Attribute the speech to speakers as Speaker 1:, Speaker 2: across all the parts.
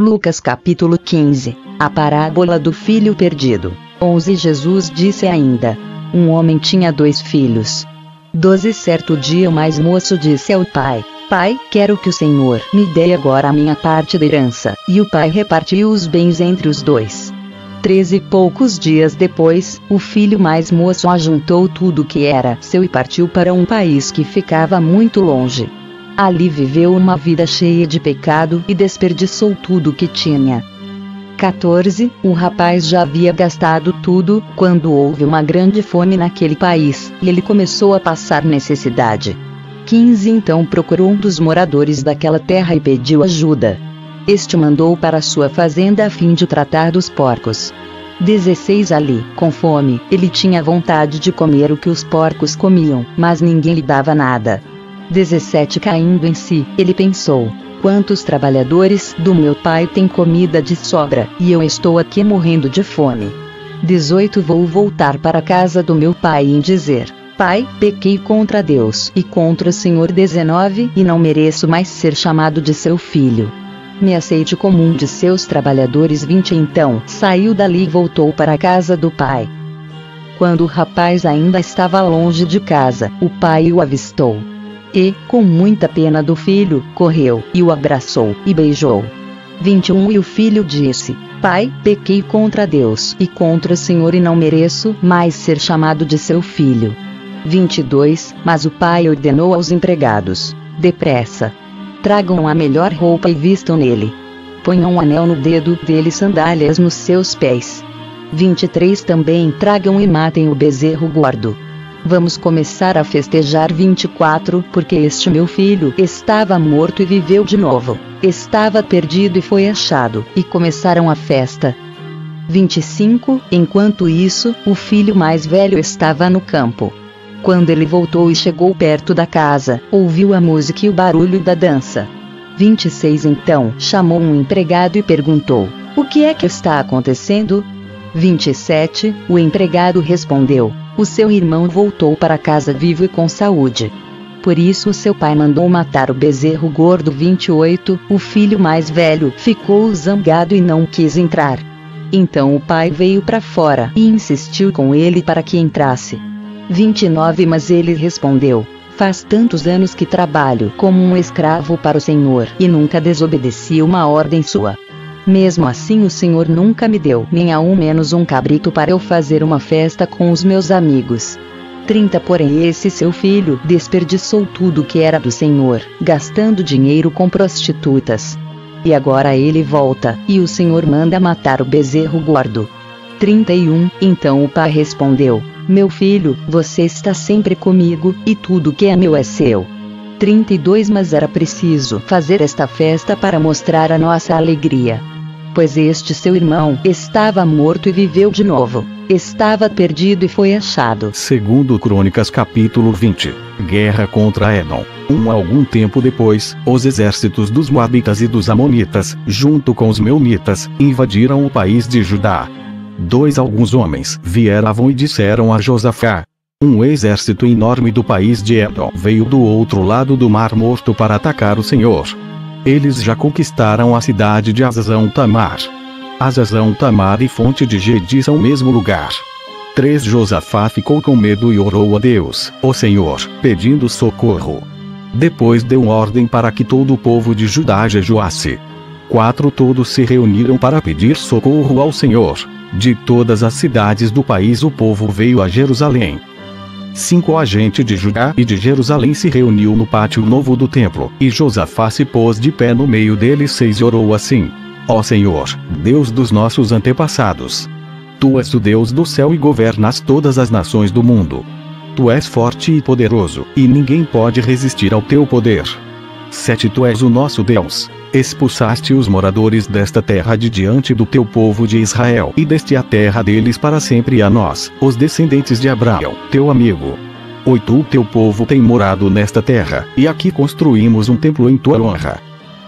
Speaker 1: Lucas capítulo 15. A parábola do filho perdido. 11. Jesus disse ainda: um homem tinha 2 filhos. 12. Certo dia o mais moço disse ao pai: Pai, quero que o Senhor me dê agora a minha parte da herança. E o pai repartiu os bens entre os 2. 13. Poucos dias depois, o filho mais moço ajuntou tudo que era seu e partiu para um país que ficava muito longe. Ali viveu uma vida cheia de pecado e desperdiçou tudo que tinha. 14. O rapaz já havia gastado tudo, quando houve uma grande fome naquele país, e ele começou a passar necessidade. 15. Então procurou um dos moradores daquela terra e pediu ajuda. Este mandou para sua fazenda a fim de tratar dos porcos. 16. Ali, com fome, ele tinha vontade de comer o que os porcos comiam, mas ninguém lhe dava nada. 17. Caindo em si, ele pensou: quantos trabalhadores do meu pai têm comida de sobra, e eu estou aqui morrendo de fome. 18. Vou voltar para a casa do meu pai e dizer: Pai, pequei contra Deus e contra o Senhor. 19. E não mereço mais ser chamado de seu filho. Me aceite como um de seus trabalhadores. 20. Então saiu dali e voltou para a casa do pai. Quando o rapaz ainda estava longe de casa, o pai o avistou. E, com muita pena do filho, correu, e o abraçou, e beijou. 21. E o filho disse: Pai, pequei contra Deus e contra o Senhor e não mereço mais ser chamado de seu filho. 22. Mas o pai ordenou aos empregados: depressa, tragam a melhor roupa e vistam nele. Ponham um anel no dedo dele e sandálias nos seus pés. 23. Também tragam e matem o bezerro gordo. Vamos começar a festejar. 24. Porque este meu filho estava morto e viveu de novo, estava perdido e foi achado, e começaram a festa. 25. Enquanto isso, o filho mais velho estava no campo. Quando ele voltou e chegou perto da casa, ouviu a música e o barulho da dança. 26. Então chamou um empregado e perguntou: o que é que está acontecendo? 27. O empregado respondeu: o seu irmão voltou para casa vivo e com saúde. Por isso seu pai mandou matar o bezerro gordo. 28. O filho mais velho ficou zangado e não quis entrar. Então o pai veio para fora e insistiu com ele para que entrasse. 29. Mas ele respondeu: faz tantos anos que trabalho como um escravo para o Senhor e nunca desobedeci uma ordem sua. Mesmo assim o Senhor nunca me deu nem ao menos um cabrito para eu fazer uma festa com os meus amigos. 30. Porém esse seu filho desperdiçou tudo que era do Senhor, gastando dinheiro com prostitutas. E agora ele volta, e o Senhor manda matar o bezerro gordo. 31. Então o pai respondeu: meu filho, você está sempre comigo, e tudo que é meu é seu. 32. Mas era preciso fazer esta festa para mostrar a nossa alegria. Pois este seu irmão estava morto e viveu de novo, estava perdido e foi achado.
Speaker 2: Segundo Crônicas capítulo 20. Guerra contra Edom. Algum tempo depois, os exércitos dos Moabitas e dos Amonitas, junto com os Meunitas, invadiram o país de Judá. Alguns homens vieram e disseram a Josafá: um exército enorme do país de Edom veio do outro lado do Mar Morto para atacar o Senhor. Eles já conquistaram a cidade de Hazazão-Tamar. Hazazão-Tamar e Fonte de Gedi são o mesmo lugar. 3. Josafá ficou com medo e orou a Deus, o Senhor, pedindo socorro. Depois deu ordem para que todo o povo de Judá jejuasse. 4. Todos se reuniram para pedir socorro ao Senhor. De todas as cidades do país o povo veio a Jerusalém. 5. A gente de Judá e de Jerusalém se reuniu no pátio novo do templo, e Josafá se pôs de pé no meio deles 6 e orou assim: ó Senhor, Deus dos nossos antepassados, Tu és o Deus do céu e governas todas as nações do mundo. Tu és forte e poderoso, e ninguém pode resistir ao teu poder. 7. Tu és o nosso Deus. Expulsaste os moradores desta terra de diante do teu povo de Israel e deste a terra deles para sempre a nós, os descendentes de Abraão, teu amigo. 8. O teu povo tem morado nesta terra, e aqui construímos um templo em tua honra.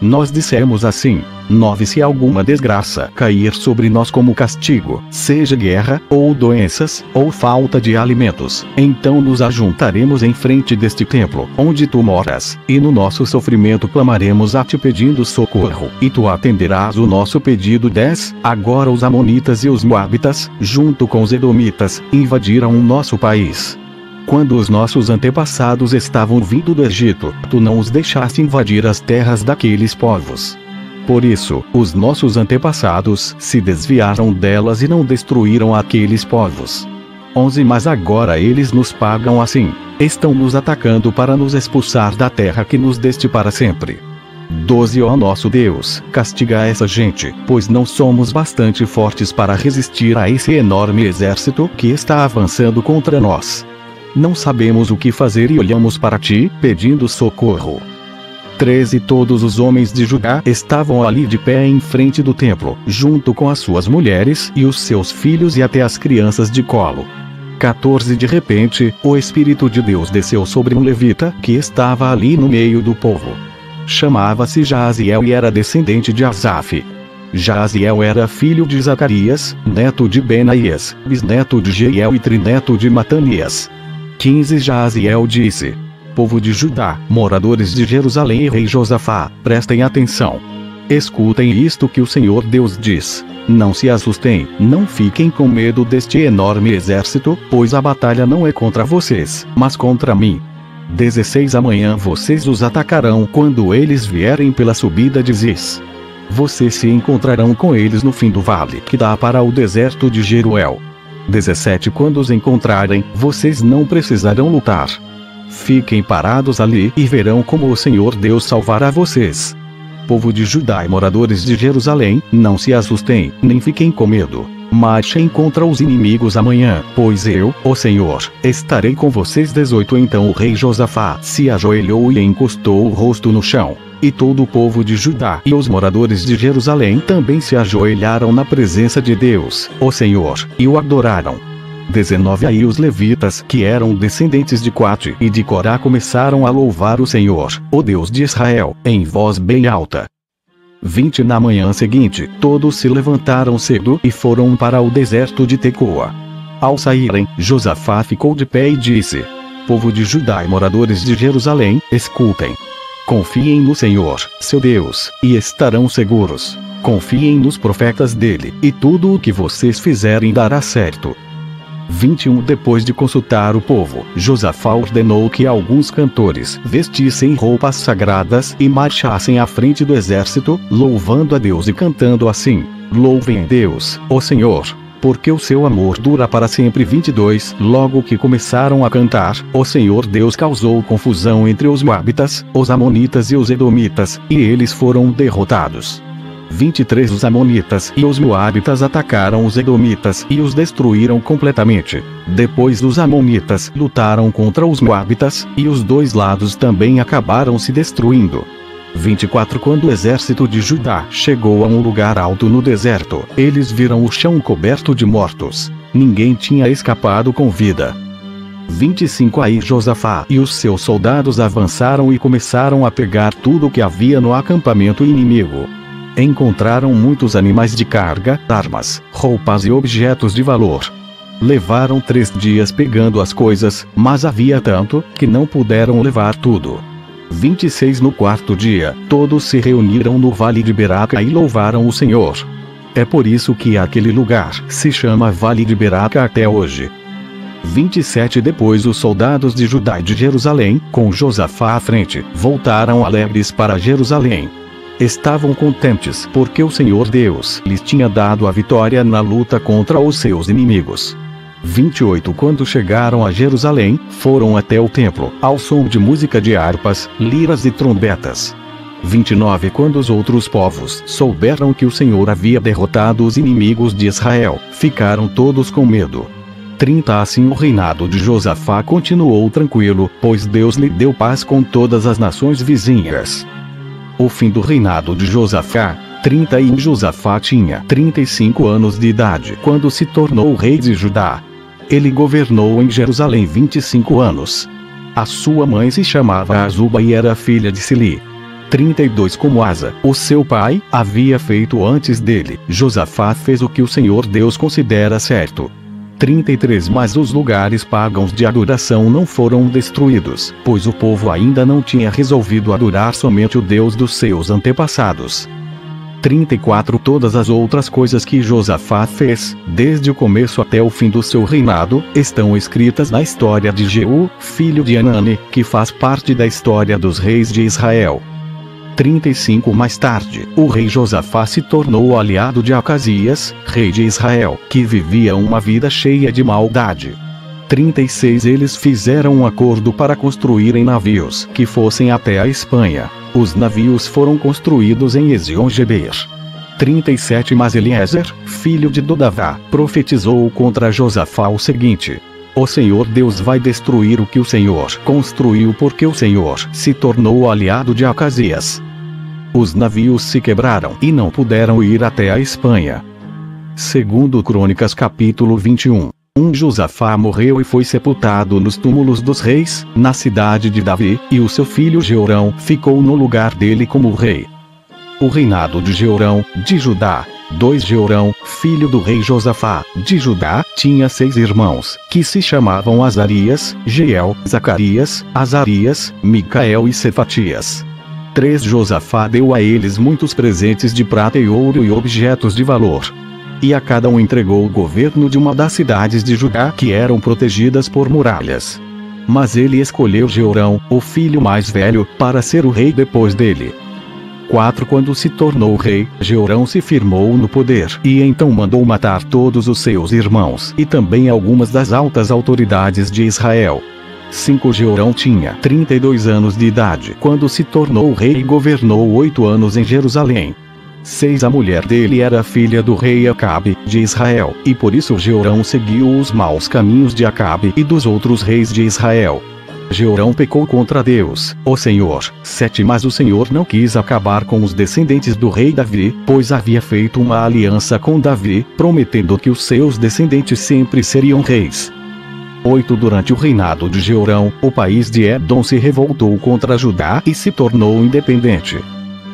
Speaker 2: Nós dissemos assim: 9 Se alguma desgraça cair sobre nós como castigo, seja guerra, ou doenças, ou falta de alimentos, então nos ajuntaremos em frente deste templo, onde tu moras, e no nosso sofrimento clamaremos a ti pedindo socorro, e tu atenderás o nosso pedido. 10 Agora os amonitas e os moabitas, junto com os edomitas, invadiram o nosso país. Quando os nossos antepassados estavam vindo do Egito, tu não os deixaste invadir as terras daqueles povos. Por isso, os nossos antepassados se desviaram delas e não destruíram aqueles povos. 11 Mas agora eles nos pagam assim. Estão nos atacando para nos expulsar da terra que nos deste para sempre. 12 Ó nosso Deus, castiga essa gente, pois não somos bastante fortes para resistir a esse enorme exército que está avançando contra nós. Não sabemos o que fazer e olhamos para ti, pedindo socorro. 13 Todos os homens de Judá estavam ali de pé em frente do templo, junto com as suas mulheres e os seus filhos e até as crianças de colo. 14 De repente, o Espírito de Deus desceu sobre um levita que estava ali no meio do povo. Chamava-se Jaziel e era descendente de Asaf. Jaziel era filho de Zacarias, neto de Benaías, bisneto de Jeiel e trineto de Matanias. 15 Jaziel disse: Povo de Judá, moradores de Jerusalém e rei Josafá, prestem atenção. Escutem isto que o Senhor Deus diz. Não se assustem, não fiquem com medo deste enorme exército, pois a batalha não é contra vocês, mas contra mim. 16 Amanhã vocês os atacarão quando eles vierem pela subida de Ziz. Vocês se encontrarão com eles no fim do vale que dá para o deserto de Jeruel. 17 Quando os encontrarem, vocês não precisarão lutar. Fiquem parados ali e verão como o Senhor Deus salvará vocês. Povo de Judá e moradores de Jerusalém, não se assustem, nem fiquem com medo. Marchem contra os inimigos amanhã, pois eu, o Senhor, estarei com vocês. 18 Então o rei Josafá se ajoelhou e encostou o rosto no chão. E todo o povo de Judá e os moradores de Jerusalém também se ajoelharam na presença de Deus, o Senhor, e o adoraram. 19 Aí os levitas, que eram descendentes de Coate e de Corá, começaram a louvar o Senhor, o Deus de Israel, em voz bem alta. 20 Na manhã seguinte, todos se levantaram cedo e foram para o deserto de Tecoa. Ao saírem, Josafá ficou de pé e disse: Povo de Judá e moradores de Jerusalém, escutem. Confiem no Senhor, seu Deus, e estarão seguros. Confiem nos profetas dele, e tudo o que vocês fizerem dará certo. 21 Depois de consultar o povo, Josafá ordenou que alguns cantores vestissem roupas sagradas e marchassem à frente do exército, louvando a Deus e cantando assim: Louvem a Deus, o Senhor, porque o seu amor dura para sempre. 22 Logo que começaram a cantar, o Senhor Deus causou confusão entre os moabitas, os amonitas e os edomitas, e eles foram derrotados. 23 Os amonitas e os moabitas atacaram os edomitas e os destruíram completamente. Depois os amonitas lutaram contra os moabitas, e os dois lados também acabaram se destruindo. 24 Quando o exército de Judá chegou a um lugar alto no deserto, eles viram o chão coberto de mortos. Ninguém tinha escapado com vida. 25 Aí Josafá e os seus soldados avançaram e começaram a pegar tudo o que havia no acampamento inimigo. Encontraram muitos animais de carga, armas, roupas e objetos de valor. Levaram 3 dias pegando as coisas, mas havia tanto, que não puderam levar tudo. 26 No quarto dia, todos se reuniram no vale de Beraca e louvaram o Senhor. É por isso que aquele lugar se chama Vale de Beraca até hoje. 27 Depois os soldados de Judá e de Jerusalém, com Josafá à frente, voltaram alegres para Jerusalém. Estavam contentes porque o Senhor Deus lhes tinha dado a vitória na luta contra os seus inimigos. 28 Quando chegaram a Jerusalém, foram até o templo, ao som de música de harpas, liras e trombetas. 29 Quando os outros povos souberam que o Senhor havia derrotado os inimigos de Israel, ficaram todos com medo. 30 Assim o reinado de Josafá continuou tranquilo, pois Deus lhe deu paz com todas as nações vizinhas. O fim do reinado de Josafá. 30 Josafá tinha 35 anos de idade quando se tornou rei de Judá. Ele governou em Jerusalém 25 anos. A sua mãe se chamava Azuba e era filha de Sili. 32 Como Asa, o seu pai, havia feito antes dele, Josafá fez o que o Senhor Deus considera certo. 33 Mas os lugares pagãos de adoração não foram destruídos, pois o povo ainda não tinha resolvido adorar somente o Deus dos seus antepassados. 34 Todas as outras coisas que Josafá fez, desde o começo até o fim do seu reinado, estão escritas na história de Jeú, filho de Hanani, que faz parte da história dos reis de Israel. 35 Mais tarde, o rei Josafá se tornou aliado de Acasias, rei de Israel, que vivia uma vida cheia de maldade. 36 Eles fizeram um acordo para construírem navios que fossem até a Espanha. Os navios foram construídos em Ezion-Geber. 37 Mas Eliezer, filho de Dodavá, profetizou contra Josafá o seguinte: o Senhor Deus vai destruir o que o Senhor construiu porque o Senhor se tornou aliado de Acasias. Os navios se quebraram e não puderam ir até a Espanha. Segundo Crônicas capítulo 21. Josafá morreu e foi sepultado nos túmulos dos reis, na cidade de Davi, e o seu filho Jeorão ficou no lugar dele como rei. O reinado de Jeorão, de Judá. 2 Jeorão, filho do rei Josafá, de Judá, tinha 6 irmãos, que se chamavam Azarias, Jeiel, Zacarias, Azarias, Micael e Cefatias. 3 Josafá deu a eles muitos presentes de prata e ouro e objetos de valor. E a cada um entregou o governo de uma das cidades de Judá que eram protegidas por muralhas. Mas ele escolheu Jeorão, o filho mais velho, para ser o rei depois dele. 4 Quando se tornou rei, Jeorão se firmou no poder e então mandou matar todos os seus irmãos e também algumas das altas autoridades de Israel. 5 Jeorão tinha 32 anos de idade quando se tornou rei e governou 8 anos em Jerusalém. 6 A mulher dele era filha do rei Acabe, de Israel, e por isso Jeorão seguiu os maus caminhos de Acabe e dos outros reis de Israel. Jeorão pecou contra Deus, o Senhor. 7 Mas o Senhor não quis acabar com os descendentes do rei Davi, pois havia feito uma aliança com Davi, prometendo que os seus descendentes sempre seriam reis. 8 Durante o reinado de Jeorão, o país de Edom se revoltou contra Judá e se tornou independente.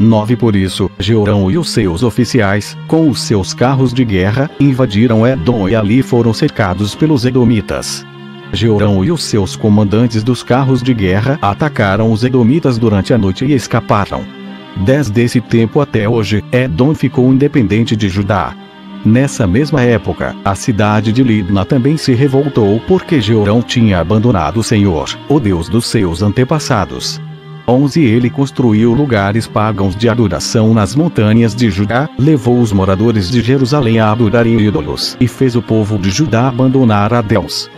Speaker 2: 9 Por isso, Jeorão e os seus oficiais, com os seus carros de guerra, invadiram Edom e ali foram cercados pelos edomitas. Jeorão e os seus comandantes dos carros de guerra atacaram os edomitas durante a noite e escaparam. 10 Desse tempo até hoje, Edom ficou independente de Judá. Nessa mesma época, a cidade de Libna também se revoltou porque Jeorão tinha abandonado o Senhor, o Deus dos seus antepassados. 11 Ele construiu lugares pagãos de adoração nas montanhas de Judá, levou os moradores de Jerusalém a adorarem ídolos e fez o povo de Judá abandonar a Deus.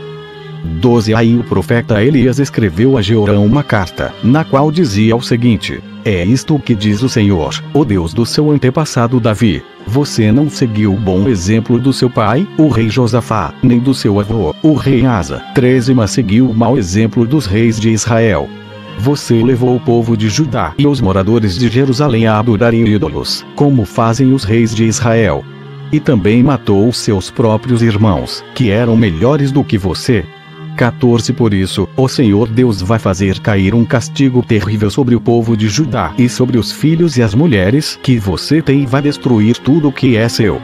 Speaker 2: 12 Aí o profeta Elias escreveu a Jeorão uma carta, na qual dizia o seguinte: é isto que diz o Senhor, o Deus do seu antepassado Davi. Você não seguiu o bom exemplo do seu pai, o rei Josafá, nem do seu avô, o rei Asa. 13 Mas seguiu o mau exemplo dos reis de Israel. Você levou o povo de Judá e os moradores de Jerusalém a adorarem ídolos, como fazem os reis de Israel. E também matou os seus próprios irmãos, que eram melhores do que você. 14 Por isso, o Senhor Deus vai fazer cair um castigo terrível sobre o povo de Judá e sobre os filhos e as mulheres que você tem e vai destruir tudo o que é seu.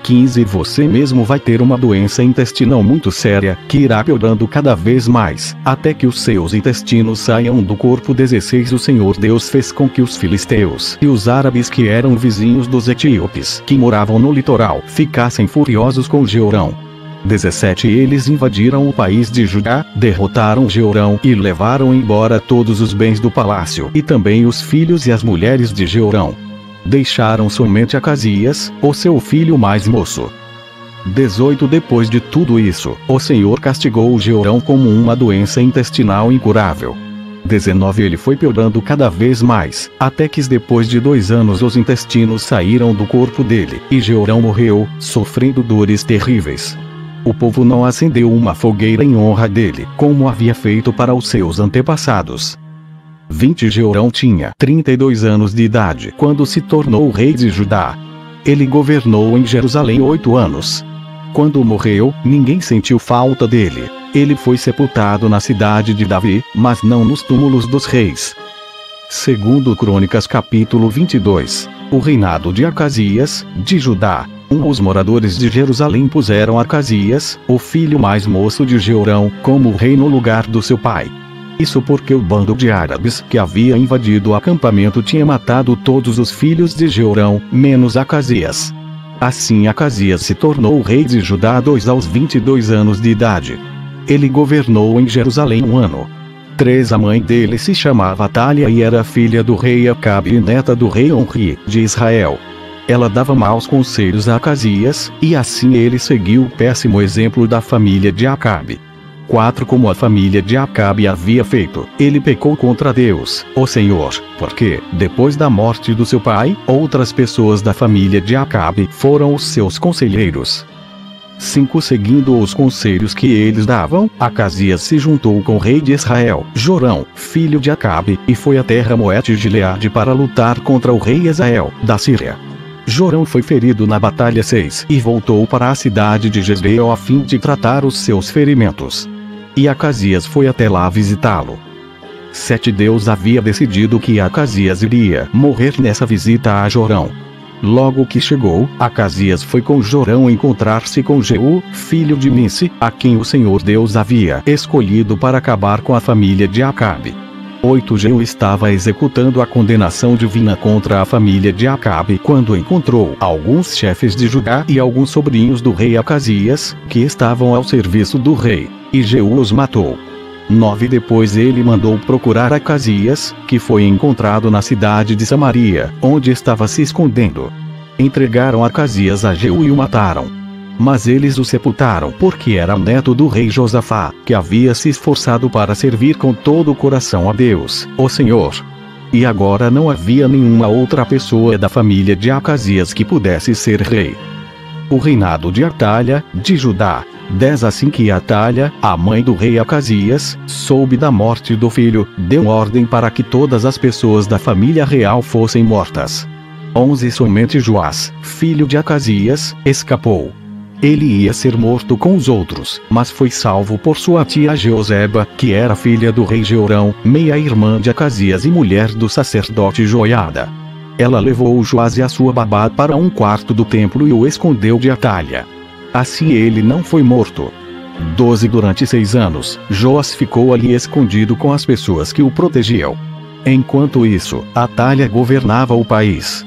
Speaker 2: 15 Você mesmo vai ter uma doença intestinal muito séria, que irá piorando cada vez mais, até que os seus intestinos saiam do corpo. 16 O Senhor Deus fez com que os filisteus e os árabes que eram vizinhos dos etíopes, que moravam no litoral, ficassem furiosos com Jeorão. 17 Eles invadiram o país de Judá, derrotaram Jeorão e levaram embora todos os bens do palácio e também os filhos e as mulheres de Jeorão. Deixaram somente Acasias, o seu filho mais moço. 18 Depois de tudo isso, o Senhor castigou Jeorão como uma doença intestinal incurável. 19 Ele foi piorando cada vez mais, até que depois de 2 anos os intestinos saíram do corpo dele, e Jeorão morreu, sofrendo dores terríveis. O povo não acendeu uma fogueira em honra dele, como havia feito para os seus antepassados. 20 Jeorão tinha 32 anos de idade quando se tornou rei de Judá. Ele governou em Jerusalém 8 anos. Quando morreu, ninguém sentiu falta dele. Ele foi sepultado na cidade de Davi, mas não nos túmulos dos reis. Segundo Crônicas capítulo 22. O reinado de Acasias, de Judá. Os moradores de Jerusalém puseram Acasias, o filho mais moço de Jeorão, como rei no lugar do seu pai. Isso porque o bando de árabes que havia invadido o acampamento tinha matado todos os filhos de Jeorão, menos Acasias. Assim Acasias se tornou rei de Judá aos 22 anos de idade. Ele governou em Jerusalém 1 ano. A mãe dele se chamava Atália e era filha do rei Acabe e neta do rei Onri, de Israel. Ela dava maus conselhos a Acasias, e assim ele seguiu o péssimo exemplo da família de Acabe. Como a família de Acabe havia feito, ele pecou contra Deus, o Senhor, porque, depois da morte do seu pai, outras pessoas da família de Acabe foram os seus conselheiros. Seguindo os conselhos que eles davam, Acasias se juntou com o rei de Israel, Jorão, filho de Acabe, e foi até Ramoete Gileade para lutar contra o rei Hazael, da Síria. Jorão foi ferido na batalha 6 e voltou para a cidade de Jezreel a fim de tratar os seus ferimentos. E Acasias foi até lá visitá-lo. Deus havia decidido que Acasias iria morrer nessa visita a Jorão. Logo que chegou, Acasias foi com Jorão encontrar-se com Jeú, filho de Nimsi, a quem o Senhor Deus havia escolhido para acabar com a família de Acabe. Jeú estava executando a condenação divina contra a família de Acabe quando encontrou alguns chefes de Judá e alguns sobrinhos do rei Acasias, que estavam ao serviço do rei, e Jeú os matou. Depois ele mandou procurar Acasias, que foi encontrado na cidade de Samaria, onde estava se escondendo. Entregaram Acasias a Jeú e o mataram. Mas eles o sepultaram porque era neto do rei Josafá, que havia se esforçado para servir com todo o coração a Deus, o Senhor. E agora não havia nenhuma outra pessoa da família de Acasias que pudesse ser rei. O reinado de Atália, de Judá. Assim que Atália, a mãe do rei Acasias, soube da morte do filho, deu ordem para que todas as pessoas da família real fossem mortas. Somente Joás, filho de Acasias, escapou. Ele ia ser morto com os outros, mas foi salvo por sua tia Jeoseba, que era filha do rei Jeorão, meia-irmã de Acasias e mulher do sacerdote Joiada. Ela levou Joás e a sua babá para um quarto do templo e o escondeu de Atália. Assim ele não foi morto. Durante 6 anos, Joás ficou ali escondido com as pessoas que o protegiam. Enquanto isso, Atália governava o país.